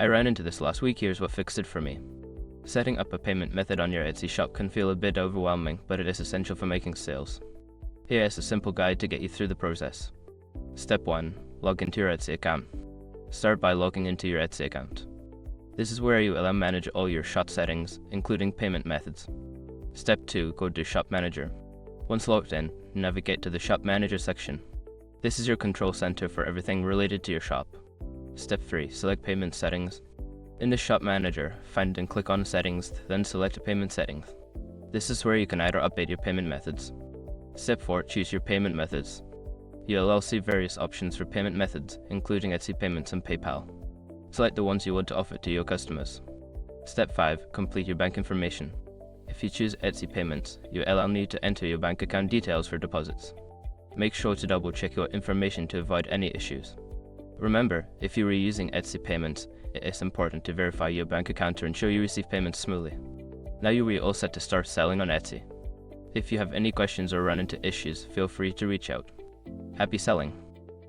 I ran into this last week. Here's what fixed it for me. Setting up a payment method on your Etsy shop can feel a bit overwhelming, but it is essential for making sales. Here is a simple guide to get you through the process. Step 1. Log into your Etsy account. Start by logging into your Etsy account. This is where you will manage all your shop settings, including payment methods. Step 2. Go to Shop Manager. Once logged in, navigate to the Shop Manager section. This is your control center for everything related to your shop. Step 3. Select Payment Settings. In the Shop Manager, find and click on Settings, then select Payment Settings. This is where you can either update your payment methods. Step 4. Choose your payment methods. You'll also see various options for payment methods, including Etsy Payments and PayPal. Select the ones you want to offer to your customers. Step 5. Complete your bank information. If you choose Etsy Payments, you will need to enter your bank account details for deposits. Make sure to double check your information to avoid any issues. Remember, if you are using Etsy Payments, it is important to verify your bank account to ensure you receive payments smoothly. Now you are all set to start selling on Etsy. If you have any questions or run into issues, feel free to reach out. Happy selling!